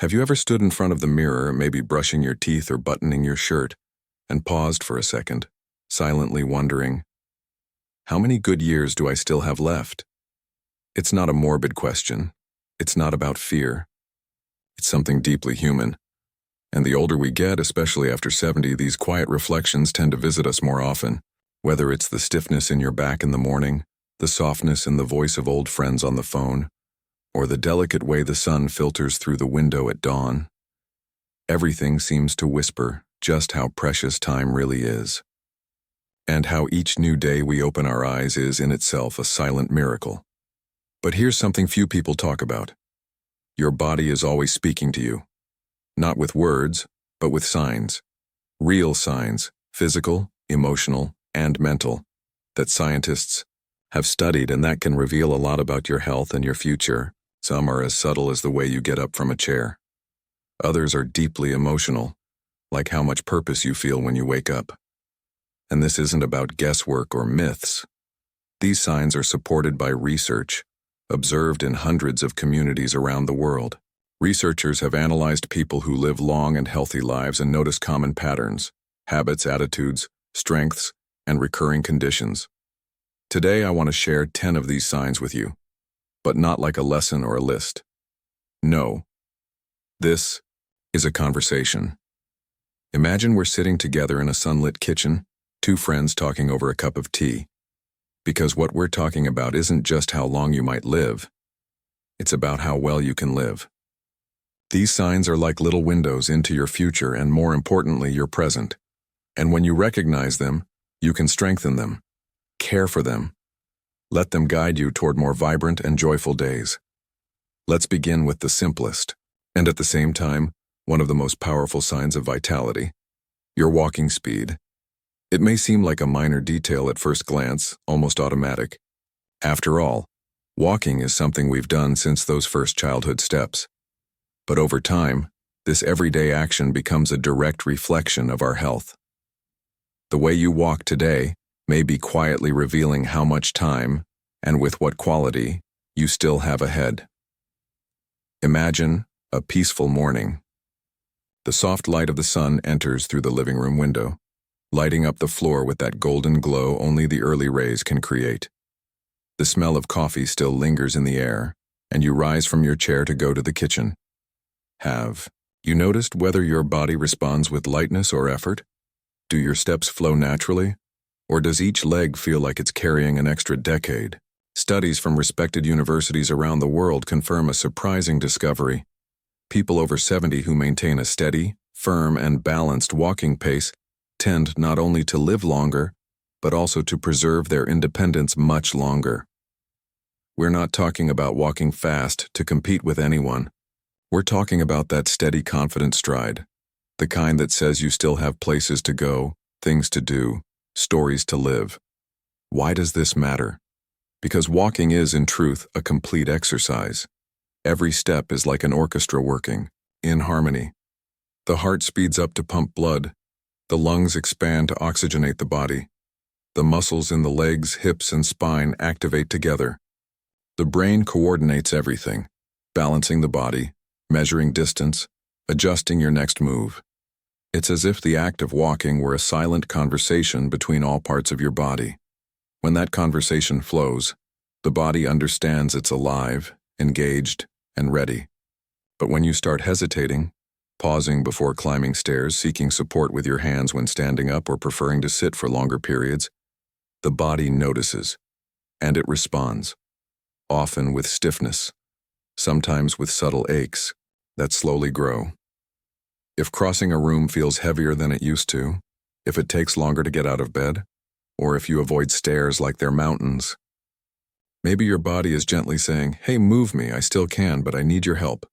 Have you ever stood in front of the mirror, maybe brushing your teeth or buttoning your shirt, and paused for a second, silently wondering, how many good years do I still have left? It's not a morbid question. It's not about fear. It's something deeply human. And the older we get, especially after 70, these quiet reflections tend to visit us more often. Whether it's the stiffness in your back in the morning, the softness in the voice of old friends on the phone, or the delicate way the sun filters through the window at dawn, everything seems to whisper just how precious time really is. And how each new day we open our eyes is in itself a silent miracle. But here's something few people talk about. Your body is always speaking to you. Not with words, but with signs. Real signs, physical, emotional, and mental, that scientists have studied, and that can reveal a lot about your health and your future. Some are as subtle as the way you get up from a chair. Others are deeply emotional, like how much purpose you feel when you wake up. And this isn't about guesswork or myths. These signs are supported by research, observed in hundreds of communities around the world. Researchers have analyzed people who live long and healthy lives and noticed common patterns, habits, attitudes, strengths, and recurring conditions. Today, I want to share 10 of these signs with you, but not like a lesson or a list. No, this is a conversation. Imagine we're sitting together in a sunlit kitchen, two friends talking over a cup of tea. Because what we're talking about isn't just how long you might live, it's about how well you can live. These signs are like little windows into your future and, more importantly, your present. And when you recognize them, you can strengthen them, care for them, let them guide you toward more vibrant and joyful days. Let's begin with the simplest, and at the same time, one of the most powerful signs of vitality: your walking speed. It may seem like a minor detail at first glance, almost automatic. After all, walking is something we've done since those first childhood steps. But over time, this everyday action becomes a direct reflection of our health. The way you walk today may be quietly revealing how much time, and with what quality, you still have ahead. Imagine a peaceful morning. The soft light of the sun enters through the living room window, lighting up the floor with that golden glow only the early rays can create. The smell of coffee still lingers in the air, and you rise from your chair to go to the kitchen. Have you noticed whether your body responds with lightness or effort? Do your steps flow naturally? Or does each leg feel like it's carrying an extra decade? Studies from respected universities around the world confirm a surprising discovery. People over 70 who maintain a steady, firm, and balanced walking pace tend not only to live longer, but also to preserve their independence much longer. We're not talking about walking fast to compete with anyone. We're talking about that steady, confident stride, the kind that says you still have places to go, things to do, stories to live. Why does this matter? Because walking is, in truth, a complete exercise. Every step is like an orchestra working, in harmony. The heart speeds up to pump blood. The lungs expand to oxygenate the body. The muscles in the legs, hips, and spine activate together. The brain coordinates everything, balancing the body, measuring distance, adjusting your next move. It's as if the act of walking were a silent conversation between all parts of your body. When that conversation flows, the body understands it's alive, engaged, and ready. But when you start hesitating, pausing before climbing stairs, seeking support with your hands when standing up, or preferring to sit for longer periods, the body notices, and it responds, often with stiffness, sometimes with subtle aches that slowly grow. If crossing a room feels heavier than it used to, if it takes longer to get out of bed, or if you avoid stairs like they're mountains, maybe your body is gently saying, "Hey, move me, I still can, but I need your help."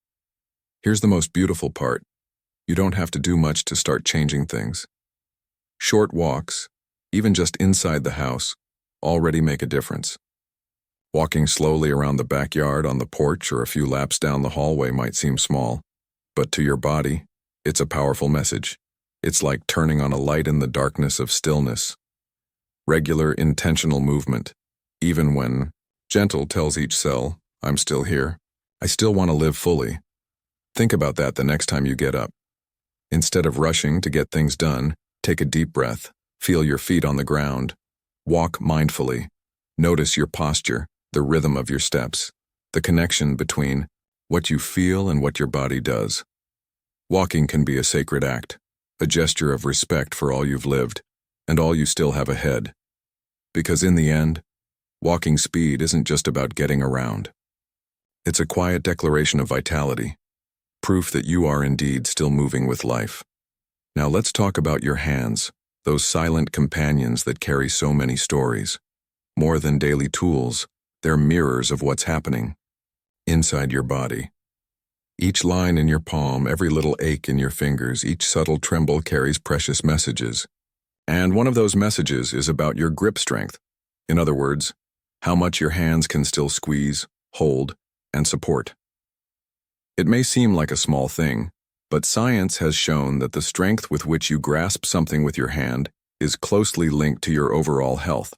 Here's the most beautiful part. You don't have to do much to start changing things. Short walks, even just inside the house, already make a difference. Walking slowly around the backyard, on the porch, or a few laps down the hallway might seem small, but to your body, it's a powerful message. It's like turning on a light in the darkness of stillness. Regular, intentional movement, even when gentle, tells each cell, "I'm still here. I still want to live fully." Think about that the next time you get up. Instead of rushing to get things done, take a deep breath, feel your feet on the ground, walk mindfully, notice your posture, the rhythm of your steps, the connection between what you feel and what your body does. Walking can be a sacred act, a gesture of respect for all you've lived and all you still have ahead. Because in the end, walking speed isn't just about getting around. It's a quiet declaration of vitality, proof that you are indeed still moving with life. Now let's talk about your hands, those silent companions that carry so many stories. More than daily tools, they're mirrors of what's happening inside your body. Each line in your palm, every little ache in your fingers, each subtle tremble carries precious messages. And one of those messages is about your grip strength. In other words, how much your hands can still squeeze, hold, and support. It may seem like a small thing, but science has shown that the strength with which you grasp something with your hand is closely linked to your overall health.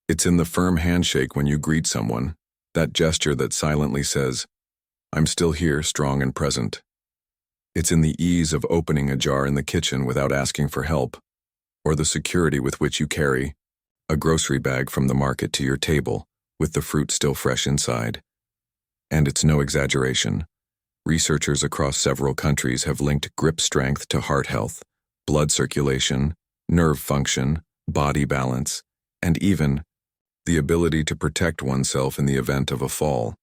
It's in the firm handshake when you greet someone, that gesture that silently says, "I'm still here, strong and present." It's in the ease of opening a jar in the kitchen without asking for help, or the security with which you carry a grocery bag from the market to your table with the fruit still fresh inside. And it's no exaggeration. Researchers across several countries have linked grip strength to heart health, blood circulation, nerve function, body balance, and even the ability to protect oneself in the event of a fall.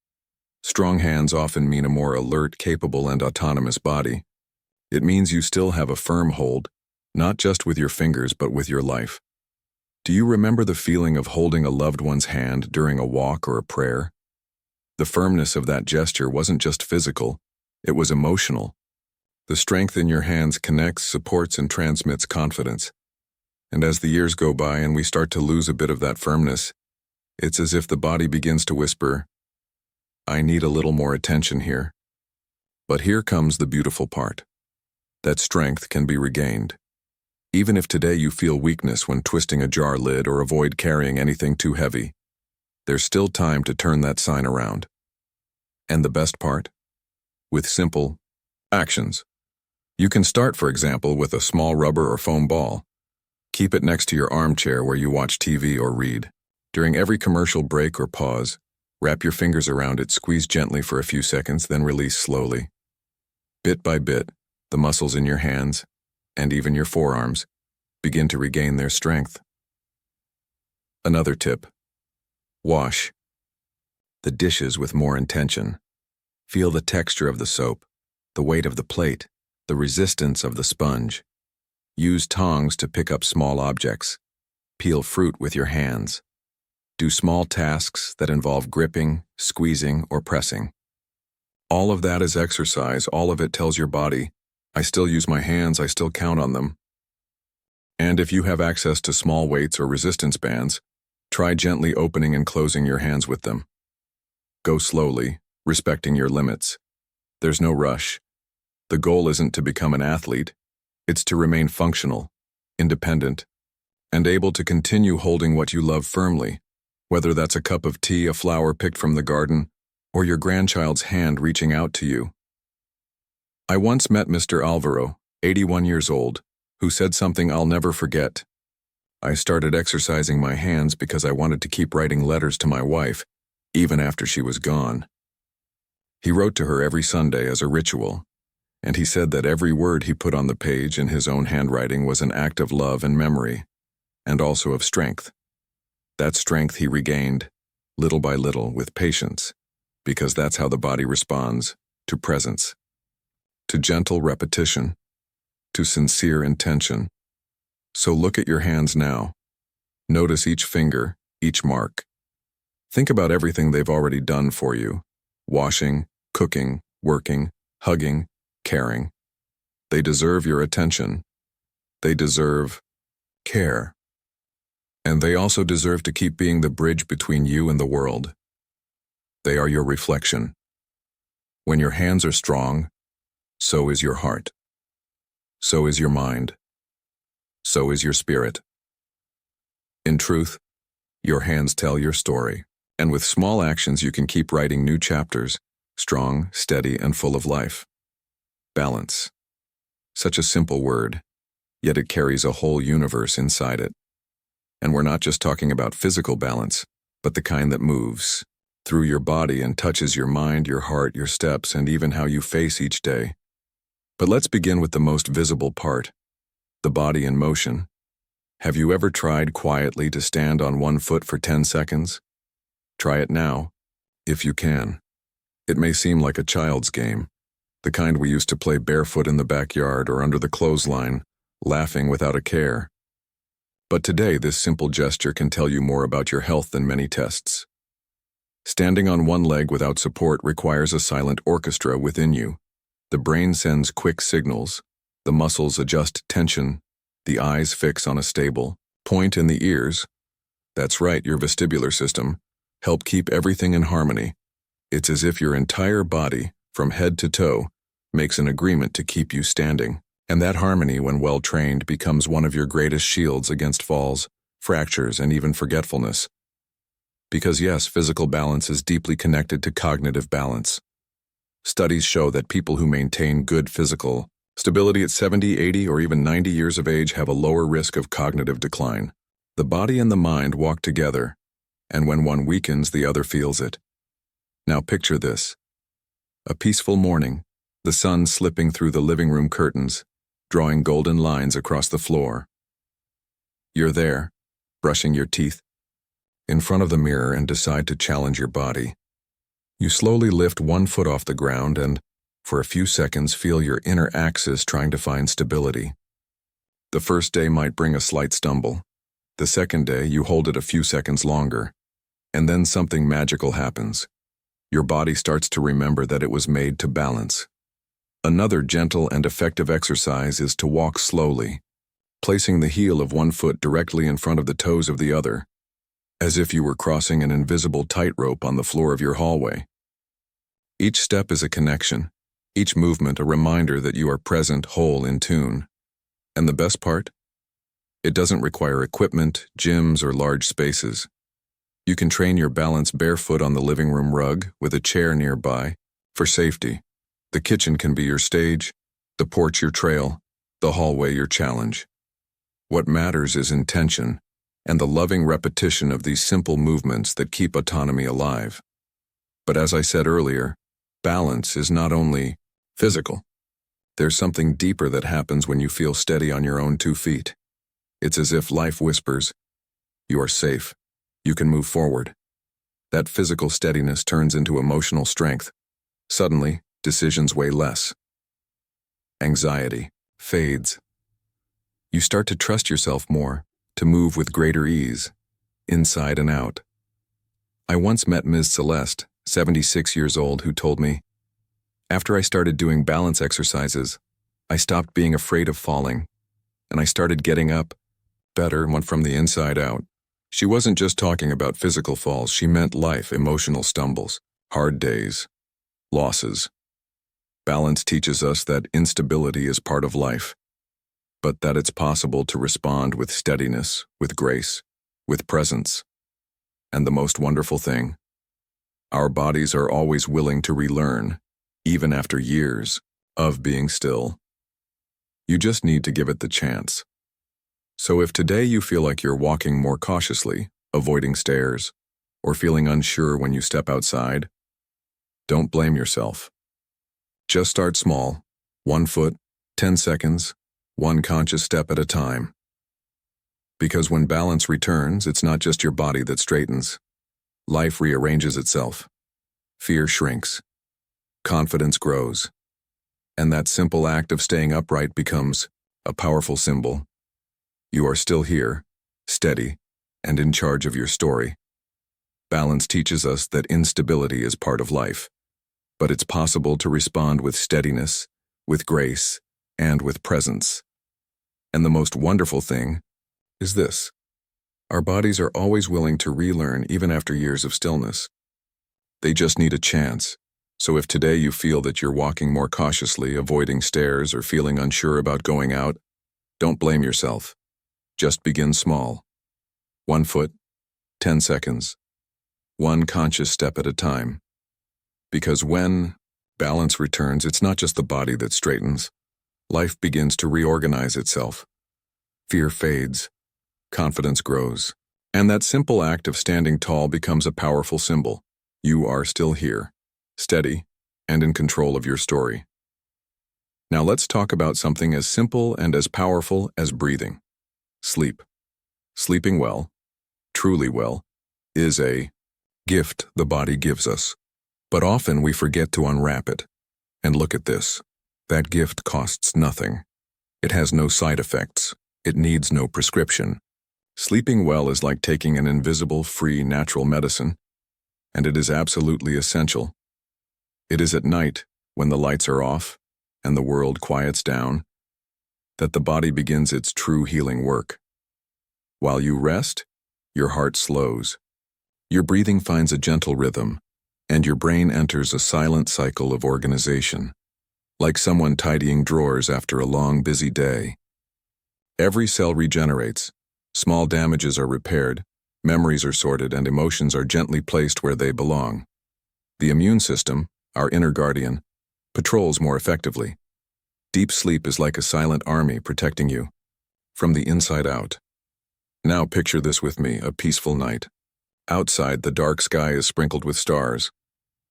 Strong hands often mean a more alert, capable, and autonomous body. It means you still have a firm hold, not just with your fingers but with your life. Do you remember the feeling of holding a loved one's hand during a walk or a prayer? The firmness of that gesture wasn't just physical, it was emotional. The strength in your hands connects, supports, and transmits confidence. And as the years go by and we start to lose a bit of that firmness, it's as if the body begins to whisper, "I need a little more attention here." But here comes the beautiful part. That strength can be regained. Even if today you feel weakness when twisting a jar lid or avoid carrying anything too heavy, there's still time to turn that sign around. And the best part? With simple actions. You can start, for example, with a small rubber or foam ball. Keep it next to your armchair where you watch TV or read. During every commercial break or pause, wrap your fingers around it, squeeze gently for a few seconds, then release slowly. Bit by bit, the muscles in your hands, and even your forearms, begin to regain their strength. Another tip. Wash the dishes with more intention. Feel the texture of the soap, the weight of the plate, the resistance of the sponge. Use tongs to pick up small objects. Peel fruit with your hands. Do small tasks that involve gripping, squeezing, or pressing. All of that is exercise. All of it tells your body, "I still use my hands, I still count on them." And if you have access to small weights or resistance bands, try gently opening and closing your hands with them. Go slowly, respecting your limits. There's no rush. The goal isn't to become an athlete. It's to remain functional, independent, and able to continue holding what you love firmly, whether that's a cup of tea, a flower picked from the garden, or your grandchild's hand reaching out to you. I once met Mr. Alvaro, 81 years old, who said something I'll never forget. "I started exercising my hands because I wanted to keep writing letters to my wife, even after she was gone." He wrote to her every Sunday as a ritual, and he said that every word he put on the page in his own handwriting was an act of love and memory, and also of strength. That strength he regained, little by little, with patience, because that's how the body responds to presence, to gentle repetition, to sincere intention. So look at your hands now. Notice each finger, each mark. Think about everything they've already done for you: washing, cooking, working, hugging, caring. They deserve your attention. They deserve care. And they also deserve to keep being the bridge between you and the world. They are your reflection. When your hands are strong, so is your heart. So is your mind. So is your spirit. In truth, your hands tell your story, and with small actions you can keep writing new chapters, strong, steady, and full of life. Balance. Such a simple word, yet it carries a whole universe inside it. And we're not just talking about physical balance, but the kind that moves through your body and touches your mind, your heart, your steps, and even how you face each day. But let's begin with the most visible part, the body in motion. Have you ever tried quietly to stand on one foot for 10 seconds? Try it now, if you can. It may seem like a child's game, the kind we used to play barefoot in the backyard or under the clothesline, laughing without a care. But today, this simple gesture can tell you more about your health than many tests. Standing on one leg without support requires a silent orchestra within you. The brain sends quick signals, the muscles adjust tension, the eyes fix on a stable point in the ears. That's right, your vestibular system. Help keep everything in harmony. It's as if your entire body, from head to toe, makes an agreement to keep you standing. And that harmony, when well trained, becomes one of your greatest shields against falls, fractures, and even forgetfulness. Because yes, physical balance is deeply connected to cognitive balance. Studies show that people who maintain good physical stability at 70, 80, or even 90 years of age have a lower risk of cognitive decline. The body and the mind walk together, and when one weakens, the other feels it. Now picture this. A peaceful morning, the sun slipping through the living room curtains, drawing golden lines across the floor. You're there, brushing your teeth, in front of the mirror, and decide to challenge your body. You slowly lift one foot off the ground and, for a few seconds, feel your inner axis trying to find stability. The first day might bring a slight stumble. The second day, you hold it a few seconds longer. And then something magical happens. Your body starts to remember that it was made to balance. Another gentle and effective exercise is to walk slowly, placing the heel of one foot directly in front of the toes of the other, as if you were crossing an invisible tightrope on the floor of your hallway. Each step is a connection, each movement a reminder that you are present, whole, in tune. And the best part? It doesn't require equipment, gyms, or large spaces. You can train your balance barefoot on the living room rug with a chair nearby for safety. The kitchen can be your stage, the porch your trail, the hallway your challenge. What matters is intention and the loving repetition of these simple movements that keep autonomy alive. But as I said earlier, balance is not only physical. There's something deeper that happens when you feel steady on your own 2 feet. It's as if life whispers, "You are safe. You can move forward." That physical steadiness turns into emotional strength. Suddenly, decisions weigh less. Anxiety fades. You start to trust yourself more, to move with greater ease, inside and out. I once met Ms. Celeste, 76 years old, who told me, "After I started doing balance exercises, I stopped being afraid of falling, and I started getting up better and went from the inside out." She wasn't just talking about physical falls, she meant life, emotional stumbles, hard days, losses. Balance teaches us that instability is part of life, but that it's possible to respond with steadiness, with grace, with presence. And the most wonderful thing, our bodies are always willing to relearn, even after years of being still. You just need to give it the chance. So if today you feel like you're walking more cautiously, avoiding stairs, or feeling unsure when you step outside, don't blame yourself. Just start small, 1 foot, 10 seconds, one conscious step at a time. Because when balance returns, it's not just your body that straightens. Life rearranges itself. Fear shrinks. Confidence grows. And that simple act of staying upright becomes a powerful symbol. You are still here, steady, and in charge of your story. Balance teaches us that instability is part of life, but it's possible to respond with steadiness, with grace, and with presence. And the most wonderful thing is this. Our bodies are always willing to relearn even after years of stillness. They just need a chance. So if today you feel that you're walking more cautiously, avoiding stairs, or feeling unsure about going out, don't blame yourself. Just begin small. 1 foot, 10 seconds. One conscious step at a time. Because when balance returns, it's not just the body that straightens. Life begins to reorganize itself. Fear fades, confidence grows, and that simple act of standing tall becomes a powerful symbol. You are still here, steady, and in control of your story. Now let's talk about something as simple and as powerful as breathing. Sleep. Sleeping well, truly well, is a gift the body gives us. But often we forget to unwrap it. And look at this. That gift costs nothing. It has no side effects. It needs no prescription. Sleeping well is like taking an invisible, free, natural medicine, and it is absolutely essential. It is at night, when the lights are off and the world quiets down, that the body begins its true healing work. While you rest, your heart slows. Your breathing finds a gentle rhythm, and your brain enters a silent cycle of organization, like someone tidying drawers after a long, busy day. Every cell regenerates, small damages are repaired, memories are sorted, and emotions are gently placed where they belong. The immune system, our inner guardian, patrols more effectively. Deep sleep is like a silent army protecting you, from the inside out. Now picture this with me, a peaceful night. Outside, the dark sky is sprinkled with stars,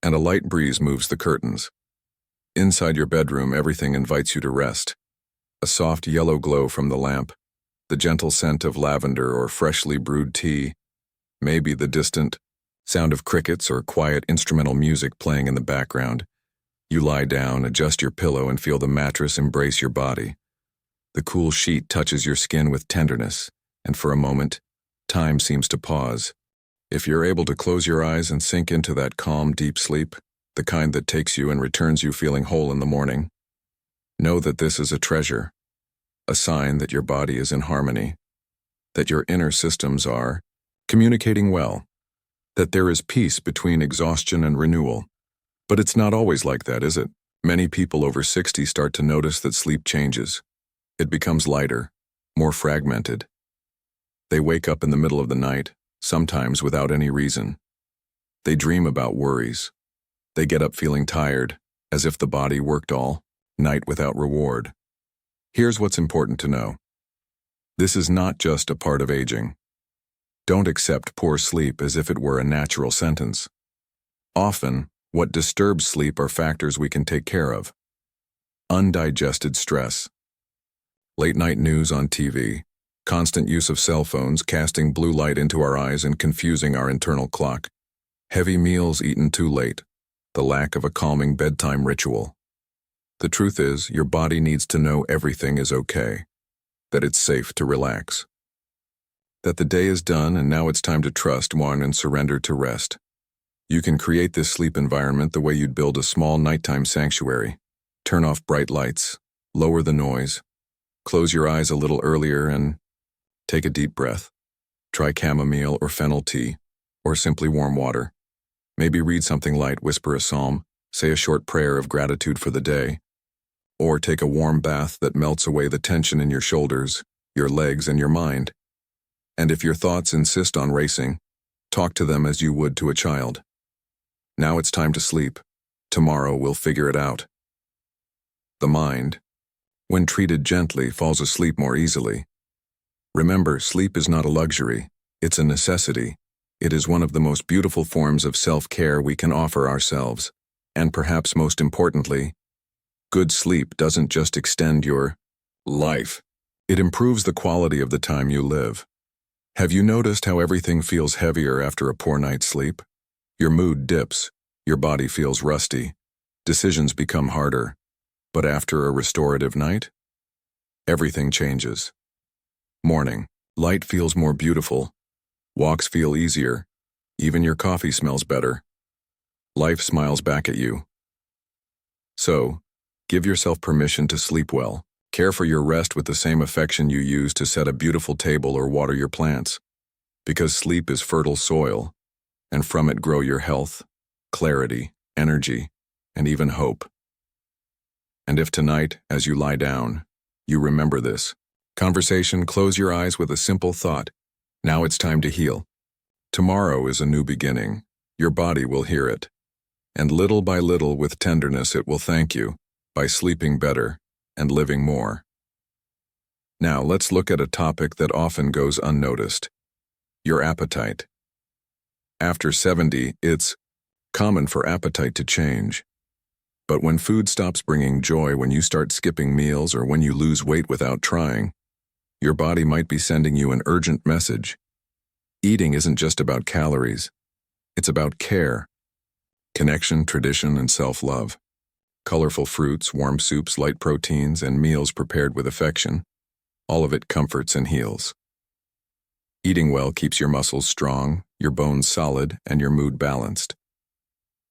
and a light breeze moves the curtains. Inside your bedroom, everything invites you to rest. A soft yellow glow from the lamp, the gentle scent of lavender or freshly brewed tea, maybe the distant sound of crickets or quiet instrumental music playing in the background. You lie down, adjust your pillow, and feel the mattress embrace your body. The cool sheet touches your skin with tenderness, and for a moment, time seems to pause. If you're able to close your eyes and sink into that calm, deep sleep, the kind that takes you and returns you feeling whole in the morning, know that this is a treasure, a sign that your body is in harmony, that your inner systems are communicating well, that there is peace between exhaustion and renewal. But it's not always like that, is it? Many people over 60 start to notice that sleep changes. It becomes lighter, more fragmented. They wake up in the middle of the night, sometimes without any reason. They dream about worries. They get up feeling tired, as if the body worked all night without reward. Here's what's important to know. This is not just a part of aging. Don't accept poor sleep as if it were a natural sentence. Often, what disturbs sleep are factors we can take care of. Undigested stress. Late-night news on TV. Constant use of cell phones casting blue light into our eyes and confusing our internal clock. Heavy meals eaten too late. The lack of a calming bedtime ritual. The truth is, your body needs to know everything is okay. That it's safe to relax. That the day is done and now it's time to trust one and surrender to rest. You can create this sleep environment the way you'd build a small nighttime sanctuary. Turn off bright lights, lower the noise, close your eyes a little earlier and take a deep breath. Try chamomile or fennel tea, or simply warm water. Maybe read something light, whisper a psalm, say a short prayer of gratitude for the day, or take a warm bath that melts away the tension in your shoulders, your legs, and your mind. And if your thoughts insist on racing, talk to them as you would to a child. Now it's time to sleep. Tomorrow we'll figure it out. The mind, when treated gently, falls asleep more easily. Remember, sleep is not a luxury, it's a necessity. It is one of the most beautiful forms of self-care we can offer ourselves. And perhaps most importantly, good sleep doesn't just extend your life. It improves the quality of the time you live. Have you noticed how everything feels heavier after a poor night's sleep? Your mood dips, your body feels rusty, decisions become harder. But after a restorative night, everything changes. Morning, light feels more beautiful, walks feel easier, even your coffee smells better. Life smiles back at you. So, give yourself permission to sleep well. Care for your rest with the same affection you use to set a beautiful table or water your plants. Because sleep is fertile soil, and from it grow your health, clarity, energy, and even hope. And if tonight, as you lie down, you remember this conversation, close your eyes with a simple thought. Now it's time to heal. Tomorrow is a new beginning. Your body will hear it. And little by little, with tenderness, it will thank you by sleeping better and living more. Now, let's look at a topic that often goes unnoticed: your appetite. After 70, it's common for appetite to change. But when food stops bringing joy, when you start skipping meals, or when you lose weight without trying, your body might be sending you an urgent message. Eating isn't just about calories. It's about care, connection, tradition, and self-love. Colorful fruits, warm soups, light proteins, and meals prepared with affection. All of it comforts and heals. Eating well keeps your muscles strong, your bones solid, and your mood balanced.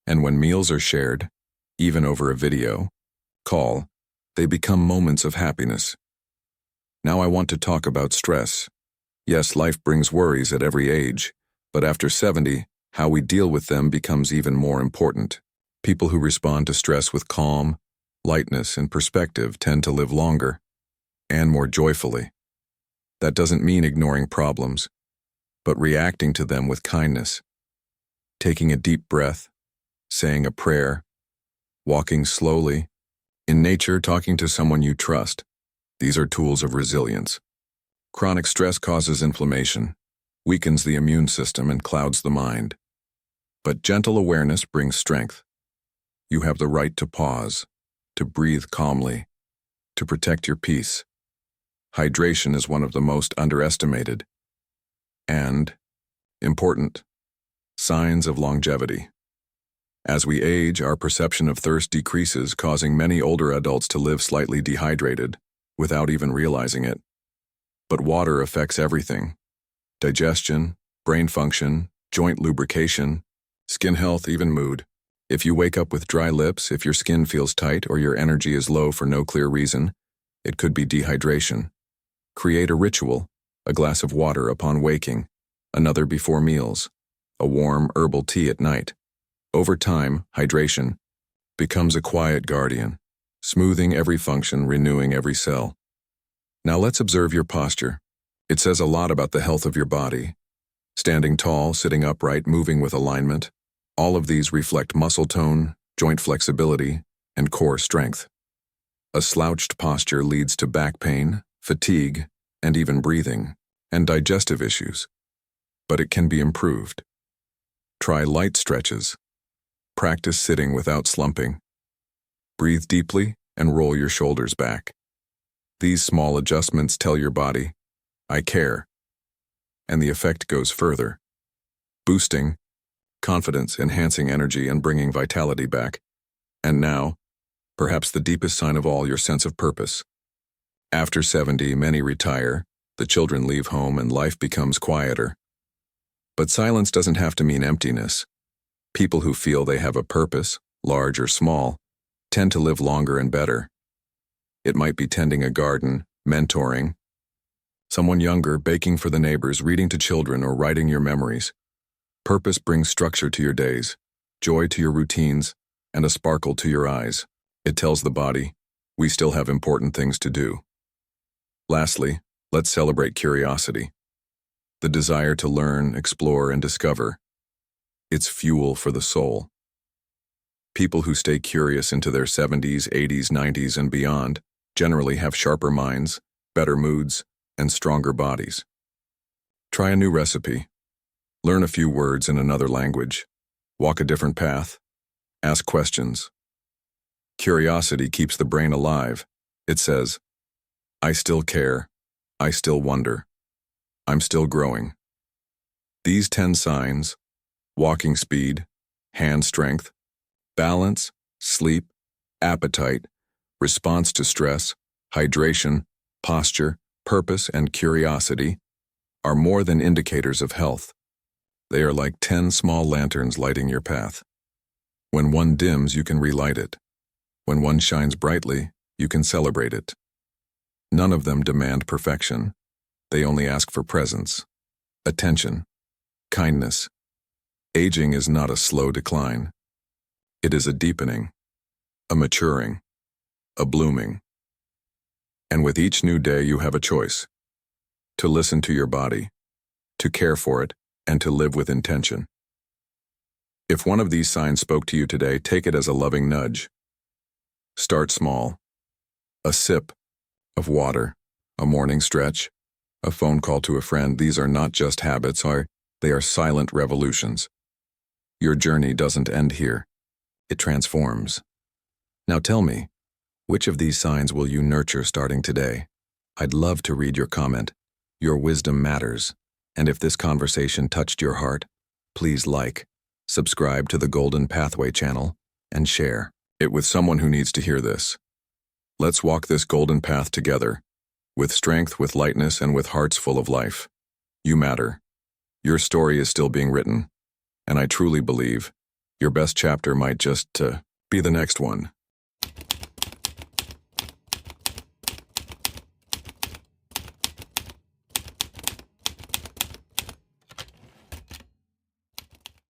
And when meals are shared, even over a video call, they become moments of happiness. Now I want to talk about stress. Yes, life brings worries at every age, but after 70, how we deal with them becomes even more important. People who respond to stress with calm, lightness, and perspective tend to live longer and more joyfully. That doesn't mean ignoring problems, but reacting to them with kindness. Taking a deep breath, saying a prayer, walking slowly, in nature, talking to someone you trust. These are tools of resilience. Chronic stress causes inflammation, weakens the immune system, and clouds the mind. But gentle awareness brings strength. You have the right to pause, to breathe calmly, to protect your peace. Hydration is one of the most underestimated and important signs of longevity. As we age, our perception of thirst decreases, causing many older adults to live slightly dehydrated without even realizing it. But water affects everything: digestion, brain function, joint lubrication, skin health, even mood. If you wake up with dry lips, if your skin feels tight, or your energy is low for no clear reason, it could be dehydration. Create a ritual: a glass of water upon waking, another before meals, a warm herbal tea at night. Over time, hydration becomes a quiet guardian, smoothing every function, renewing every cell. Now let's observe your posture. It says a lot about the health of your body. Standing tall, sitting upright, moving with alignment. All of these reflect muscle tone, joint flexibility, and core strength. A slouched posture leads to back pain, fatigue, and even breathing and digestive issues. But it can be improved. Try light stretches. Practice sitting without slumping. Breathe deeply and roll your shoulders back. These small adjustments tell your body, "I care," and the effect goes further, boosting confidence, enhancing energy, and bringing vitality back. And now, perhaps the deepest sign of all, your sense of purpose. After 70, many retire, the children leave home, and life becomes quieter. But silence doesn't have to mean emptiness. People who feel they have a purpose, large or small, tend to live longer and better. It might be tending a garden, mentoring someone younger, baking for the neighbors, reading to children, or writing your memories. Purpose brings structure to your days, joy to your routines, and a sparkle to your eyes. It tells the body, we still have important things to do. Lastly, let's celebrate curiosity. The desire to learn, explore, and discover. It's fuel for the soul. People who stay curious into their 70s, 80s, 90s, and beyond generally have sharper minds, better moods, and stronger bodies. Try a new recipe. Learn a few words in another language. Walk a different path. Ask questions. Curiosity keeps the brain alive. It says, I still care. I still wonder. I'm still growing. These 10 signs: walking speed, hand strength, balance, sleep, appetite, response to stress, hydration, posture, purpose, and curiosity, are more than indicators of health. They are like 10 small lanterns lighting your path. When one dims, you can relight it. When one shines brightly, you can celebrate it. None of them demand perfection. They only ask for presence, attention, kindness. Aging is not a slow decline. It is a deepening, a maturing, a blooming. And with each new day, you have a choice: to listen to your body, to care for it, and to live with intention. If one of these signs spoke to you today, take it as a loving nudge. Start small. A sip of water, a morning stretch, a phone call to a friend. These are not just habits, they are silent revolutions. Your journey doesn't end here. It transforms. Now tell me, which of these signs will you nurture starting today? I'd love to read your comment. Your wisdom matters. And if this conversation touched your heart, please like, subscribe to the Golden Pathway channel, and share it with someone who needs to hear this. Let's walk this golden path together, with strength, with lightness, and with hearts full of life. You matter. Your story is still being written, and I truly believe your best chapter might just be the next one.